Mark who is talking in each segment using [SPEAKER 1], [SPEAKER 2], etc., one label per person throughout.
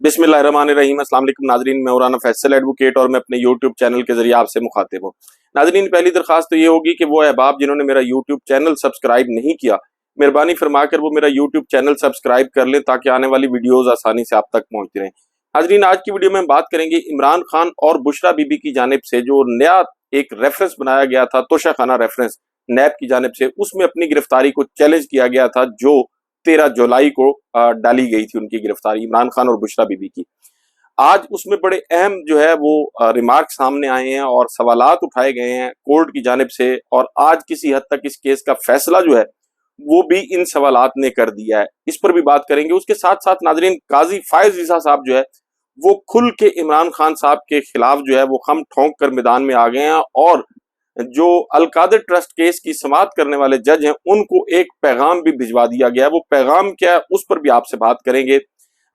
[SPEAKER 1] बिस्मिल्लाहिर्रहमानिर्रहीम। अस्सलाम वालेकुम नाजरीन, मैं मौलाना फैसल एडवोकेट और मैं अपने यूट्यूब चैनल के जरिए आपसे मुखातिब हूँ। नाजरीन, पहली दरख्वास्त तो ये होगी कि वो अहबाब जिन्होंने मेरा यूट्यूब चैनल सब्सक्राइब नहीं किया, मेहरबानी फरमाकर वो मेरा यूट्यूब चैनल सब्सक्राइब कर लें ताकि आने वाली वीडियोज़ आसानी से आप तक पहुँचती रहें। नाजरीन, आज की वीडियो में हम बात करेंगे इमरान खान और बुशरा बीबी की जानिब से जो नया एक रेफरेंस बनाया गया था, तोशाखाना रेफरेंस नैब की जानिब से, उसमें अपनी गिरफ्तारी को चैलेंज किया गया था जो 13 जुलाई को डाली गई थी उनकी गिरफ्तारी, इमरान खान और बुशरा बीबी की। आज उसमें बड़े अहम जो है वो रिमार्क सामने आए हैं और सवालात उठाए गए हैं कोर्ट की जानिब से, और आज किसी हद तक इस केस का फैसला जो है वो भी इन सवालात ने कर दिया है। इस पर भी बात करेंगे। उसके साथ साथ नाजरीन, काजी फायज ईसा साहब जो है वो खुल के इमरान खान साहब के खिलाफ जो है वो खम ठोंक कर मैदान में आ गए हैं, और जो अलकादर ट्रस्ट केस की समाअत करने वाले जज हैं उनको एक पैगाम भी भिजवा दिया गया है। वो पैगाम क्या है उस पर भी आपसे बात करेंगे।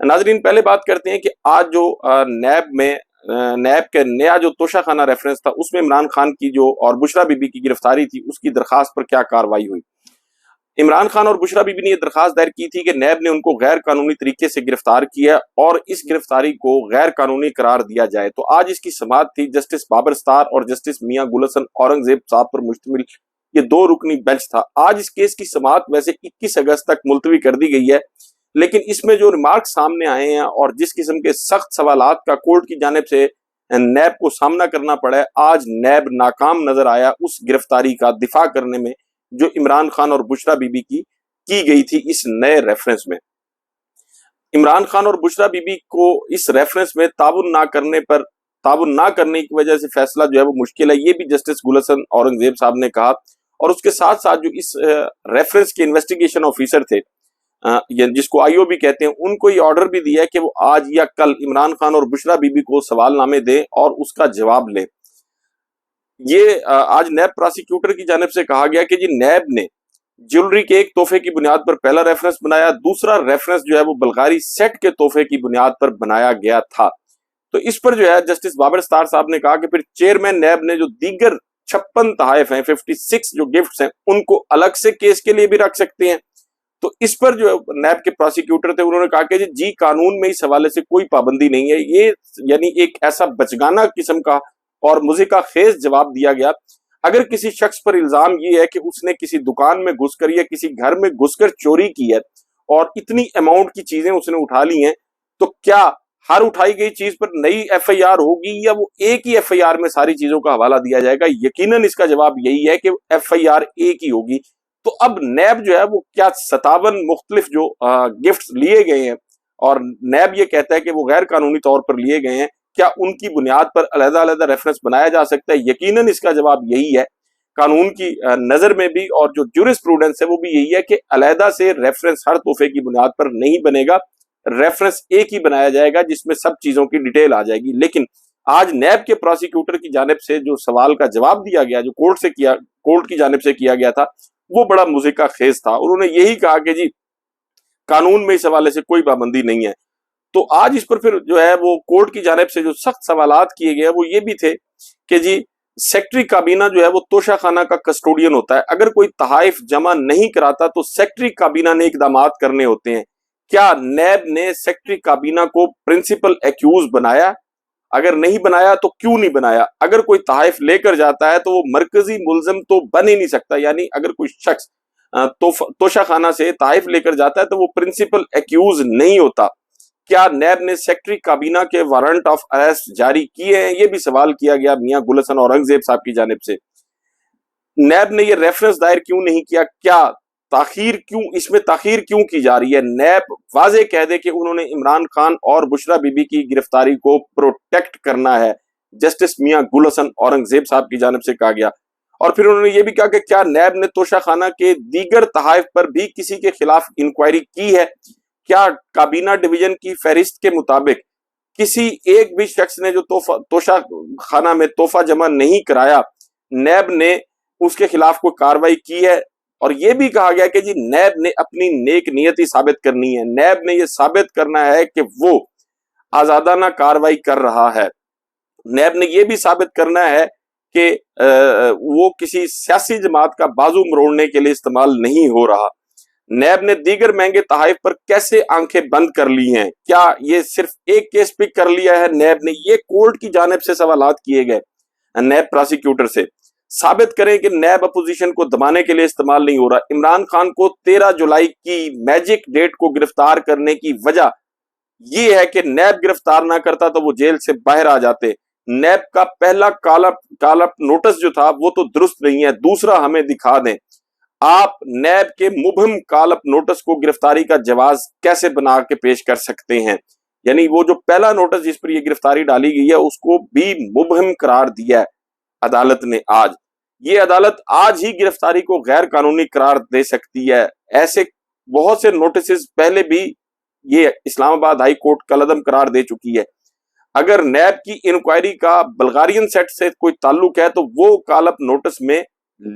[SPEAKER 1] नाजरीन, पहले बात करते हैं कि आज जो नैब के नया जो तोशाखाना रेफरेंस था उसमें इमरान खान की जो और बुशरा बीबी की गिरफ्तारी थी उसकी दरखास्त पर क्या कार्रवाई हुई। इमरान खान और बुशरा बीबी ने यह दरखास्त दायर की थी कि नैब ने उनको गैर कानूनी तरीके से गिरफ्तार किया और इस गिरफ्तारी को गैर कानूनी करार दिया जाए। तो आज इसकी समाअत थी। जस्टिस बाबर स्तार और जस्टिस मियां गुल हसन औरंगजेब साहब पर मुश्तमिल ये 2 रुकनी बेंच था। आज इस केस की समाअत वैसे 21 अगस्त तक मुलतवी कर दी गई है, लेकिन इसमें जो रिमार्क सामने आए हैं और जिस किस्म के सख्त सवालात का कोर्ट की जानिब से नैब को सामना करना पड़ा है, आज नैब नाकाम नजर आया उस गिरफ्तारी का दिफा करने में जो इमरान खान और बुशरा बीबी की गई थी इस नए रेफरेंस में। इमरान खान और बुशरा बीबी को इस रेफरेंस में ताउन ना करने की वजह से फैसला जो है वो मुश्किल है, ये भी जस्टिस गुल हसन औरंगजेब साहब ने कहा। और उसके साथ साथ जो इस रेफरेंस के इन्वेस्टिगेशन ऑफिसर थे, जिसको आईओबी कहते हैं, उनको ये ऑर्डर भी दिया है कि वो आज या कल इमरान खान और बुशरा बीबी को सवालनामे दें और उसका जवाब लें। ये आज नैब प्रोसिक्यूटर की जानिब से कहा गया कि जी नैब ने ज्वेलरी के एक तोहफे की बुनियाद पर पहला रेफरेंस बनाया, दूसरा रेफरेंस जो है वो बल्गारी सेट के तोहफे की बुनियाद पर बनाया गया था। तो इस पर जो है जस्टिस बाबर स्तार साहब ने कहा कि फिर चेयरमैन नैब ने जो दीगर 56 तहाइफ हैं, 56 जो गिफ्ट्स हैं, उनको अलग से केस के लिए भी रख सकते हैं। तो इस पर जो नैब के प्रोसिक्यूटर थे उन्होंने कहा कि जी कानून में इस हवाले से कोई पाबंदी नहीं है। ये यानी एक ऐसा बचगाना किस्म का और मुज़िका खेज जवाब दिया गया। अगर किसी शख्स पर इल्जाम ये है कि उसने किसी दुकान में घुसकर या किसी घर में घुसकर चोरी की है और इतनी अमाउंट की चीजें उसने उठा ली हैं, तो क्या हर उठाई गई चीज पर नई एफआईआर होगी या वो एक ही एफआईआर में सारी चीजों का हवाला दिया जाएगा? यकीनन इसका जवाब यही है कि एफआईआर एक ही होगी। तो अब नैब जो है वो क्या 57 मुख्तलिफ जो गिफ्ट्स लिए गए हैं और नैब ये कहता है कि वो गैर कानूनी तौर पर लिए गए हैं, क्या उनकी बुनियाद पर अलग-अलग रेफरेंस बनाया जा सकता है? यकीनन इसका जवाब यही है। कानून की नजर में भी और जो ज्यूरिस्प्रूडेंस है वो भी यही है कि अलहदा से रेफरेंस हर तोहफे की बुनियाद पर नहीं बनेगा, रेफरेंस एक ही बनाया जाएगा जिसमें सब चीजों की डिटेल आ जाएगी। लेकिन आज नैब के प्रोसिक्यूटर की जानिब से जो सवाल का जवाब दिया गया, जो कोर्ट की जानिब से किया गया था, वो बड़ा मुज़िका खेज था। उन्होंने यही कहा कि जी कानून में इस हवाले से कोई पाबंदी नहीं है। तो आज इस पर फिर जो है वो कोर्ट की जानिब से जो सख्त सवालात किए गए वो ये भी थे कि जी सेक्रेटरी काबीना जो है वो तोशाखाना का कस्टोडियन होता है। अगर कोई तहाइफ जमा नहीं कराता तो सेक्रेटरी काबीना ने इकदामात करने होते हैं। क्या नैब ने सेक्रेटरी काबीना को प्रिंसिपल एक्यूज बनाया? अगर नहीं बनाया तो क्यों नहीं बनाया? अगर कोई तहाइफ लेकर जाता है तो वो मरकजी मुलजम तो बन ही नहीं सकता। यानी अगर कोई शख्स तोशाखाना से तहाइफ लेकर जाता है तो वो प्रिंसिपल एक्यूज नहीं होता। क्या नैब ने सेक्रेटरी काबीना के वारंट ऑफ अरेस्ट जारी किए हैं? ये भी सवाल किया गया मियां गुल हसन औरंगजेब साहब की जानिब से। नैब ने ये रेफरेंस दायर क्यों नहीं किया? क्या इसमें ताखीर क्यों की जा रही है? नैब वाजे कह दे कि उन्होंने इमरान खान और बुशरा बीबी की गिरफ्तारी को प्रोटेक्ट करना है, जस्टिस मियां गुल हसन औरंगजेब साहब की जानिब से कहा गया। और फिर उन्होंने ये भी कहा कि क्या नैब ने तोशाखाना के दीगर तहाइफ पर भी किसी के खिलाफ इंक्वायरी की है? क्या काबीना डिवीजन की फहरिस्त के मुताबिक किसी एक भी शख्स ने जो तोशाखाना में तोहफा जमा नहीं कराया, नैब ने उसके खिलाफ कोई कार्रवाई की है? और यह भी कहा गया कि जी नैब ने अपनी नेक नियति साबित करनी है। नैब ने यह साबित करना है कि वो आजादाना कार्रवाई कर रहा है। नैब ने यह भी साबित करना है कि वो किसी सियासी जमात का बाजू मरोड़ने के लिए इस्तेमाल नहीं हो रहा। نیب نے دیگر مہنگے تحائف پر کیسے آنکھیں بند کر لی ہیں؟ کیا یہ صرف ایک کیس پک کر لیا ہے نیب نے؟ یہ کورٹ کی جانب سے سوالات کیے گئے نیب پراسیکیوٹر سے۔ ثابت کریں کہ نیب اپوزیشن کو دبانے کے لیے استعمال نہیں ہو رہا۔ عمران خان کو 13 جولائی کی میجک ڈیٹ کو گرفتار کرنے کی وجہ یہ ہے کہ نیب گرفتار نہ کرتا تو وہ جیل سے باہر آ جاتے۔ نیب کا پہلا کال اپ نوٹس جو تھا وہ تو درست نہیں ہے، دوسرا ہمیں دکھا دیں۔ آپ نیب کے مبہم کال اپ نوٹس کو گرفتاری کا جواز کیسے بنا کے پیش کر سکتے ہیں؟ یعنی وہ جو پہلا نوٹس جس پر یہ گرفتاری ڈالی گئی ہے اس کو بھی مبہم قرار دیا ہے عدالت نے آج۔ یہ عدالت آج ہی گرفتاری کو غیر قانونی قرار دے سکتی ہے۔ ایسے بہت سے نوٹسز پہلے بھی یہ اسلام آباد ہائی کورٹ کالعدم قرار دے چکی ہے۔ اگر نیب کی انکوائری کا بلغارین سیٹ سے کوئی تعلق ہے تو وہ کال اپ نوٹس میں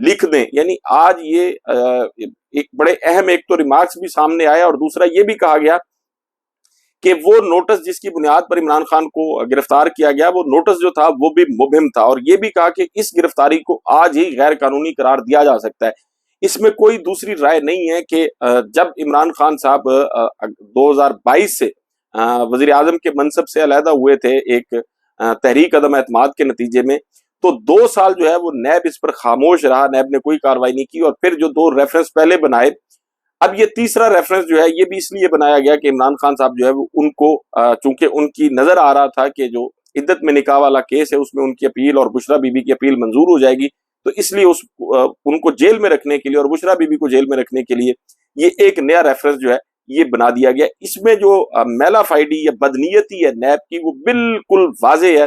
[SPEAKER 1] لکھ دیں۔ یعنی آج یہ ایک بڑے اہم ایک تو ریمارکس بھی سامنے آیا اور دوسرا یہ بھی کہا گیا کہ وہ نوٹس جس کی بنیاد پر عمران خان کو گرفتار کیا گیا وہ نوٹس جو تھا وہ بھی مبہم تھا، اور یہ بھی کہا کہ اس گرفتاری کو آج ہی غیر قانونی قرار دیا جا سکتا ہے۔ اس میں کوئی دوسری رائے نہیں ہے کہ جب عمران خان صاحب 2022 سے وزیر اعظم کے منصب سے علیحدہ ہوئے تھے ایک تحریک عدم اعتماد کے نتیجے میں، تو 2 سال جو ہے وہ نیب اس پر خاموش رہا، نیب نے کوئی کارروائی نہیں کی، اور پھر جو 2 ریفرنس پہلے بنائے، اب یہ تیسرا ریفرنس جو ہے یہ بھی اس لیے بنایا گیا کہ عمران خان صاحب جو ہے وہ ان کو چونکہ ان کی نظر آ رہا تھا کہ جو عدت میں نکاح والا کیس ہے اس میں ان کی اپیل اور بشرا بی بی کی اپیل منظور ہو جائے گی، تو اس لیے ان کو جیل میں رکھنے کے لیے اور بشرا بی بی کو جیل میں رکھنے کے لیے یہ ایک نیا ریفرنس جو ہے یہ بنا دیا گیا۔ اس میں جو میلا فائڈی یا بدنیتی ہے نیب کی وہ بالکل واضح ہے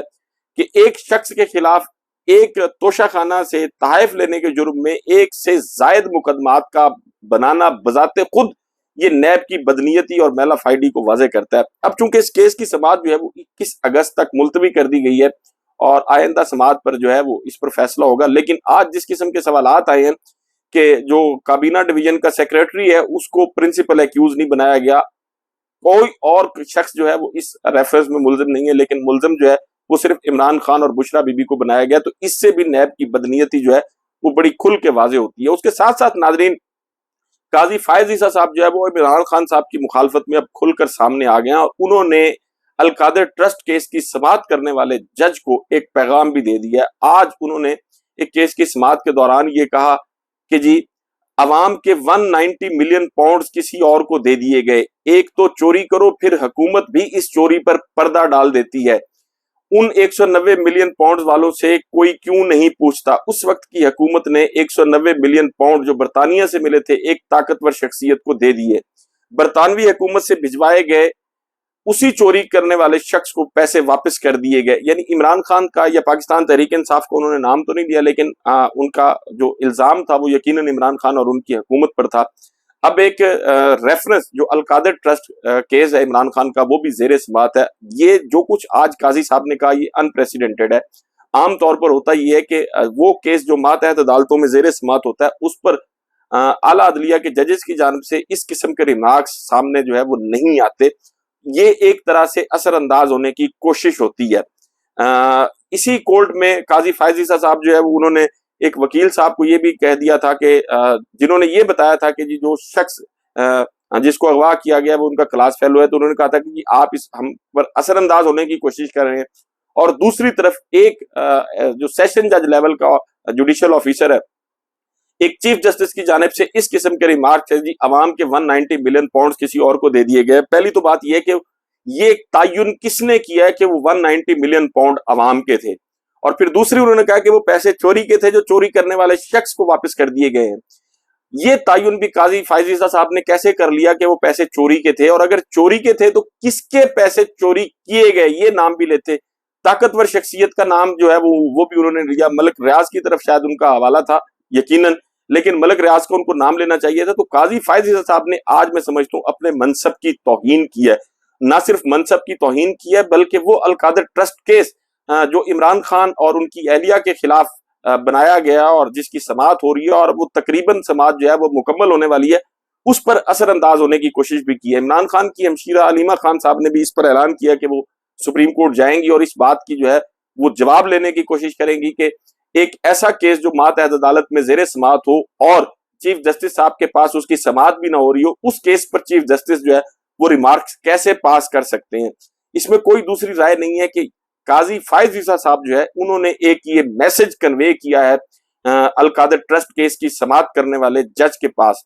[SPEAKER 1] کہ ایک شخص کے خلاف ایک توشہ خانہ سے تحائف لینے کے جرم میں 1 سے زائد مقدمات کا بنانا بذات خود یہ نیب کی بدنیتی اور میلا فائڈی کو واضح کرتا ہے۔ اب چونکہ اس کیس کی سماعت جو ہے وہ 21 اگست تک ملتوی کر دی گئی ہے اور آئندہ سماعت پر جو ہے وہ اس پر فیصلہ ہوگا، لیکن آج جس قسم کے سوالات آئے ہیں کہ جو کابینہ ڈویژن کا سیکریٹری ہے اس کو پرنسپل ایکیوز نہیں بنایا گیا، کوئی اور شخص جو ہے وہ اس ریفرنس میں ملزم نہیں ہے، لیکن ملزم جو ہے وہ صرف عمران خان اور بشرا بی بی کو بنایا گیا، تو اس سے بھی نیب کی بدنیتی جو ہے وہ بڑی کھل کے واضح ہوتی ہے۔ اس کے ساتھ ساتھ ناظرین قاضی فائز عیسیٰ صاحب جو ہے وہ عمران خان صاحب کی مخالفت میں اب کھل کر سامنے آ گئے ہیں، اور انہوں نے القادر ٹرسٹ کیس کی سماعت کرنے والے جج کو ایک پیغام بھی دے دیا ہے۔ آج انہوں نے ایک کیس کی سماعت کے دوران یہ کہا کہ جی عوام کے 190 ملین پاؤنڈز کسی اور کو دے دیے گئے، ایک تو چوری کرو پھر حکومت بھی اس چوری پر پردہ ڈال دیتی ہے، ان 190 ملین پاؤنڈز والوں سے کوئی کیوں نہیں پوچھتا؟ اس وقت کی حکومت نے 190 ملین پاؤنڈ جو برطانیہ سے ملے تھے ایک طاقتور شخصیت کو دے دیے، برطانوی حکومت سے بھجوائے گئے اسی چوری کرنے والے شخص کو پیسے واپس کر دیے گئے۔ یعنی عمران خان کا یا پاکستان تحریک انصاف کو انہوں نے نام تو نہیں دیا، لیکن ان کا جو الزام تھا وہ یقیناً عمران خان اور ان کی حکومت پر تھا۔ اب ایک ریفرنس جو القادر ٹرسٹ کیس ہے عمران خان کا وہ بھی زیر سماعت ہے۔ یہ جو کچھ آج قاضی صاحب نے کہا یہ انپریسیڈنٹڈ ہے۔ عام طور پر ہوتا یہ ہے کہ وہ کیس جو ماتحت عدالتوں میں زیر سماعت ہوتا ہے اس پر اعلیٰ عدلیہ کے ججز کی جانب سے اس قسم کے ریمارکس سامنے جو ہے وہ نہیں آتے، یہ ایک طرح سے اثر انداز ہونے کی کوشش ہوتی ہے۔ اسی کورٹ میں قاضی فائز عیسیٰ صاحب جو ہے وہ انہوں نے ایک وکیل صاحب کو یہ بھی کہہ دیا تھا کہ جنہوں نے یہ بتایا تھا کہ جی جو شخص جس کو اغوا کیا گیا وہ ان کا کلاس فیلو ہے، تو انہوں نے کہا تھا کہ جی آپ ہم پر اثر انداز ہونے کی کوشش کر رہے ہیں، اور دوسری طرف ایک جو سیشن جج لیول کا جوڈیشل آفیسر ہے ایک چیف جسٹس کی جانب سے اس قسم کے ریمارک ہے جی عوام کے 190 ملین پاؤنڈز کسی اور کو دے دیے گئے۔ پہلی تو بات یہ ہے کہ یہ تعین کس نے کیا ہے کہ وہ 190 ملین پاؤنڈ عوام کے تھے، اور پھر دوسری انہوں نے کہا کہ وہ پیسے چوری کے تھے جو چوری کرنے والے شخص کو واپس کر دیے گئے ہیں۔ یہ تعین بھی قاضی فائز عیسیٰ صاحب نے کیسے کر لیا کہ وہ پیسے چوری کے تھے، اور اگر چوری کے تھے تو کس کے پیسے چوری کیے گئے یہ نام بھی لیتے۔ طاقتور شخصیت کا نام جو ہے وہ بھی انہوں نے لیا، ملک ریاض کی طرف شاید ان کا حوالہ تھا یقیناً، لیکن ملک ریاض کو ان کو نام لینا چاہیے تھا۔ تو قاضی فائز عیسیٰ صاحب نے آج میں سمجھتا ہوں اپنے منصب کی توہین کی ہے، نہ صرف منصب کی توہین کی ہے بلکہ وہ القادر ٹرسٹ کیس جو عمران خان اور ان کی اہلیہ کے خلاف بنایا گیا اور جس کی سماعت ہو رہی ہے اور وہ تقریباً سماعت جو ہے وہ مکمل ہونے والی ہے، اس پر اثر انداز ہونے کی کوشش بھی کی ہے۔ عمران خان کی ہمشیرہ علیمہ خان صاحب نے بھی اس پر اعلان کیا کہ وہ سپریم کورٹ جائیں گی اور اس بات کی جو ہے وہ جواب لینے کی کوشش کریں گی کہ ایک ایسا کیس جو ماتحت عدالت میں زیر سماعت ہو اور चीफ जस्टिस साहब के पास उसकी समाअत भी ना हो रही हो, उस केस पर चीफ जस्टिस जो है वो रिमार्क्स कैसे पास कर सकते हैं? इसमें कोई दूसरी राय नहीं है कि काजी फायज ईसा साहब जो है उन्होंने एक ये मैसेज कन्वे किया है अल कादर ट्रस्ट केस की समाअत करने वाले जज के पास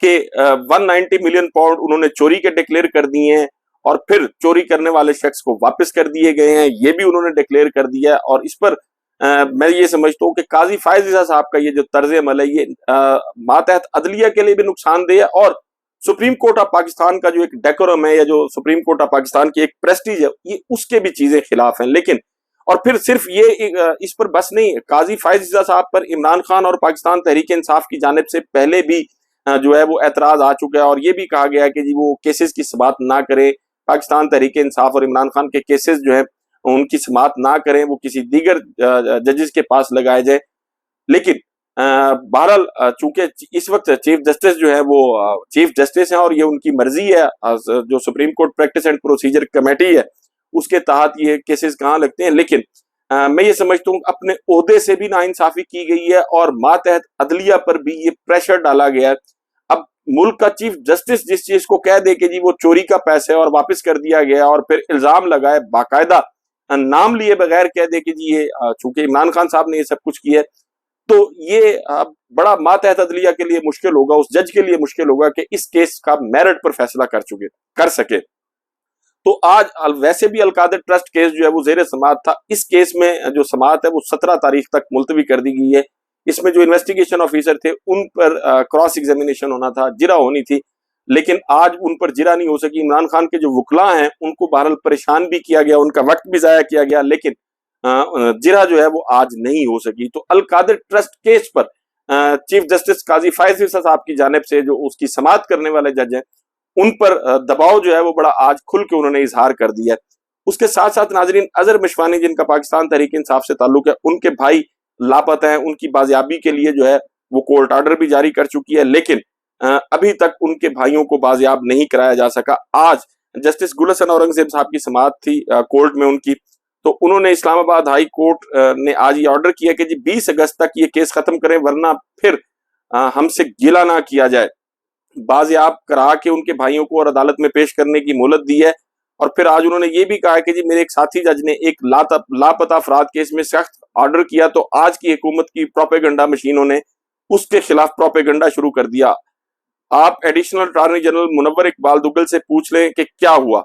[SPEAKER 1] कि 190 मिलियन पाउंड उन्होंने चोरी के डिक्लेयर कर दिए हैं और फिर चोरी करने वाले शख्स को वापस कर दिए गए हैं, ये भी उन्होंने डिक्लेयर कर दिया है। और इस पर मैं ये समझता हूँ कि काजी फायज ईसा साहब का ये जो तर्ज अमल है ये मातहत अदलिया के लिए भी नुकसानदेह है और सुप्रीम कोर्ट ऑफ पाकिस्तान का जो एक डेकोरम है या जो सुप्रीम कोर्ट ऑफ पाकिस्तान की एक प्रेस्टीज है, ये उसके भी चीजें खिलाफ हैं। लेकिन और फिर सिर्फ ये इस पर बस नहीं, काजी फायज ईसा साहब पर इमरान खान और पाकिस्तान तहरीक इंसाफ की जानिब से पहले भी जो है वो एतराज आ चुका है और ये भी कहा गया है कि जी वो केसेस की समाअत ना करें, पाकिस्तान तहरीक इंसाफ और इमरान खान के केसेस जो है उनकी समाअत ना करें, वो किसी दीगर जजेस के पास लगाए जाए। लेकिन बहरहाल चूंकि इस वक्त चीफ जस्टिस जो है वो चीफ जस्टिस हैं और ये उनकी मर्जी है, जो supreme court practice and procedure committee है उसके तहत ये केसेस कहाँ लगते हैं। लेकिन मैं ये समझता हूँ अपने ओहदे से भी नाइंसाफी की गई है और मातहत अदलिया पर भी ये प्रेशर डाला गया है। अब मुल्क का चीफ जस्टिस जिस चीज को कह दे कि जी वो चोरी का पैसा है और वापस कर दिया गया और फिर इल्जाम लगाए, बाकायदा नाम लिए बगैर कह दे कि जी ये चूंकि इमरान खान साहब ने ये सब कुछ किया है, तो ये बड़ा मातहत अदलिया के लिए मुश्किल होगा, उस जज के लिए मुश्किल होगा कि इस केस का मेरिट पर फैसला कर सके। तो आज वैसे भी अलकादर ट्रस्ट केस जो है वो जेर समाअत था। इस केस में जो समाअत है वो 17 तारीख तक मुलतवी कर दी गई है। इसमें जो इन्वेस्टिगेशन ऑफिसर थे उन पर क्रॉस एग्जामिनेशन होना था, जिरा होनी थी, लेकिन आज उन पर जिरा नहीं हो सकी। इमरान खान के जो वकला हैं उनको बहरहाल परेशान भी किया गया, उनका वक्त भी जाया किया गया, लेकिन जिरा जो है वो आज नहीं हो सकी। तो अल कादर ट्रस्ट केस पर चीफ जस्टिस काजी फायज ईसा साहब की जानिब से जो उसकी समाअत करने वाले जज हैं उन पर दबाव जो है वो बड़ा आज खुल के उन्होंने इजहार कर दिया है। उसके साथ साथ नाजरीन, अजहर मिशवानी जिनका पाकिस्तान तहरीक इंसाफ से ताल्लुक है, उनके भाई लापता हैं, उनकी बाजियाबी के लिए जो है वो कोर्ट ऑर्डर भी जारी कर चुकी है, लेकिन अभी तक उनके भाइयों को बाजियाब नहीं कराया जा सका। आज जस्टिस गुल हसन औरंगजेब साहब की समाअत थी कोर्ट में उनकी, तो उन्होंने इस्लामाबाद हाई कोर्ट ने आज ये ऑर्डर किया कि जी 20 अगस्त तक ये केस खत्म करें वरना फिर हमसे गिला ना किया जाए। बाजियाब करा के उनके भाइयों को और अदालत में पेश करने की मोहलत दी है। और फिर आज उन्होंने ये भी कहा कि जी मेरे एक साथी जज ने एक लापता अफराद केस में सख्त ऑर्डर किया, तो आज की हुकूमत की प्रोपेगेंडा मशीनों ने उसके खिलाफ प्रोपेगेंडा शुरू कर दिया। आप additional attorney general Munawwar Iqbal Duggal से पूछ लें कि क्या हुआ।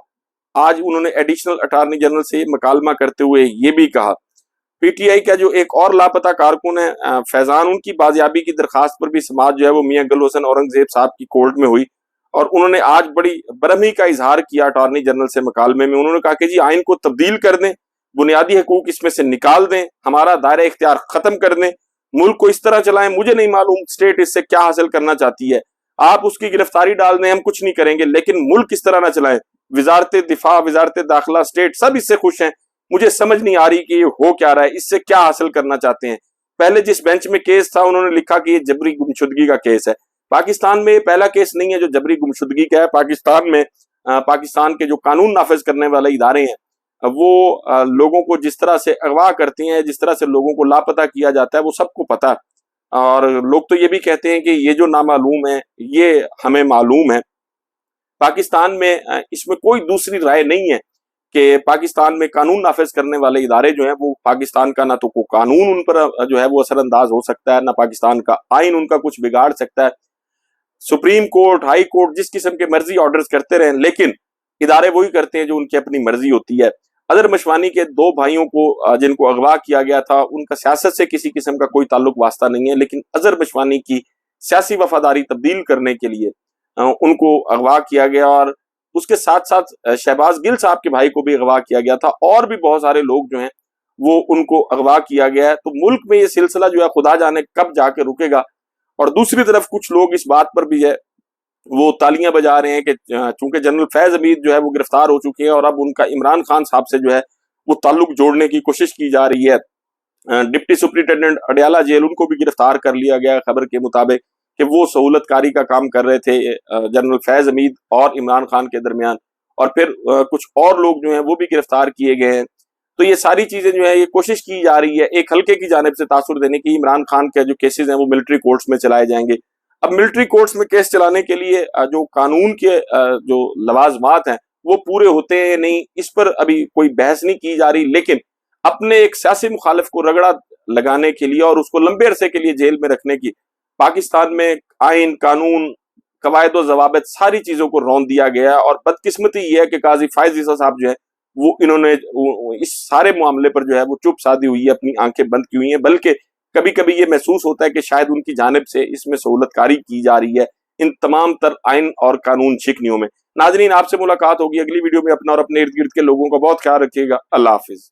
[SPEAKER 1] आज उन्होंने एडिशनल अटॉर्नी जनरल से मकालमा करते हुए ये भी कहा। पीटीआई का जो एक और लापता कारकुन है फैजान, उनकी बाजियाबी की दरखास्त पर भी समाअत जो है वो मियां गुल हसन औरंगजेब साहब की कोर्ट में हुई और उन्होंने आज बड़ी बरहमी का इजहार किया अटॉर्नी जनरल से मकालमे में। उन्होंने कहा कि जी आइन को तब्दील कर दें, बुनियादी हकूक इसमें से निकाल दें, हमारा दायरा इख्तियार खत्म कर दें, मुल्क को इस तरह चलाएं। मुझे नहीं मालूम स्टेट इससे क्या हासिल करना चाहती है, आप उसकी गिरफ्तारी डाल दें, हम कुछ नहीं करेंगे, लेकिन मुल्क इस तरह ना चलाएं। वजारत दिफा, वजारत दाखिला, स्टेट सब इससे खुश हैं। मुझे समझ नहीं आ रही कि ये हो क्या रहा है, इससे क्या हासिल करना चाहते हैं। पहले जिस बेंच में केस था उन्होंने लिखा कि ये जबरी गुमशुदगी का केस है। पाकिस्तान में पहला केस नहीं है जो जबरी गुमशुदगी का है। पाकिस्तान में पाकिस्तान के जो कानून नाफिज करने वाले इदारे हैं वो लोगों को जिस तरह से अगवा करती हैं, जिस तरह से लोगों को लापता किया जाता है, वो सबको पता है। और लोग तो ये भी कहते हैं कि ये जो नामालूम है ये हमें मालूम है। पाकिस्तान में इसमें कोई दूसरी राय नहीं है कि पाकिस्तान में कानून नाफिज करने वाले इदारे जो हैं वो पाकिस्तान का ना तो कोई कानून उन पर जो है वो असरअंदाज हो सकता है, ना पाकिस्तान का आइन उनका कुछ बिगाड़ सकता है। सुप्रीम कोर्ट, हाई कोर्ट जिस किस्म के मर्जी ऑर्डर्स करते रहे, लेकिन इदारे वही करते हैं जो उनकी अपनी मर्जी होती है। अजहर मशवानी के 2 भाइयों को जिनको अगवा किया गया था उनका सियासत से किसी किस्म का कोई ताल्लुक वास्ता नहीं है, लेकिन अजहर मशवानी की सियासी वफादारी तब्दील करने के लिए उनको अगवा किया गया। और उसके साथ साथ शहबाज गिल साहब के भाई को भी अगवा किया गया था और भी बहुत सारे लोग जो हैं वो उनको अगवा किया गया है। तो मुल्क में ये सिलसिला जो है खुदा जाने कब जाके रुकेगा। और दूसरी तरफ कुछ लोग इस बात पर भी है वो तालियां बजा रहे हैं कि चूंकि जनरल फैज हमीद जो है वो गिरफ्तार हो चुके हैं और अब उनका इमरान खान साहब से जो है वो ताल्लुक जोड़ने की कोशिश की जा रही है। डिप्टी सुप्रिंटेंडेंट अडयाला जेल उनको भी गिरफ्तार कर लिया गया खबर के मुताबिक कि वो सहूलतकारी का काम कर रहे थे जनरल फैज हमीद और इमरान खान के दरमियान। और फिर कुछ और लोग जो हैं वो भी गिरफ्तार किए गए हैं। تو یہ ساری چیزیں جو ہے یہ کوشش کی جا رہی ہے ایک حلقے کی جانب سے تاثر دینے کی. عمران خان کے جو کیسز ہیں وہ ملٹری کورٹس میں چلائے جائیں گے. اب ملٹری کورٹس میں کیس چلانے کے لیے جو قانون کے جو لوازمات ہیں وہ پورے ہوتے ہیں نہیں, اس پر ابھی کوئی بحث نہیں کی جا رہی. لیکن اپنے ایک سیاسی مخالف کو رگڑا لگانے کے لیے اور اس کو لمبے عرصے کے لیے جیل میں رکھنے کی پاکستان میں آئین, قانون, قواعد و ضوابط ساری چیزوں کو رون دیا گیا. اور بدقسمتی یہ ہے کہ قاضی فائز عیسیٰ صاحب جو ہے وہ انہوں نے اس سارے معاملے پر جو ہے وہ چپ سادھی ہوئی ہے, اپنی آنکھیں بند کی ہوئی ہیں. بلکہ کبھی کبھی یہ محسوس ہوتا ہے کہ شاید ان کی جانب سے اس میں سہولت کاری کی جا رہی ہے ان تمام تر آئین اور قانون شکنیوں میں. ناظرین, آپ سے ملاقات ہوگی اگلی ویڈیو میں. اپنا اور اپنے ارد گرد کے لوگوں کا بہت خیال رکھیے گا. اللہ حافظ.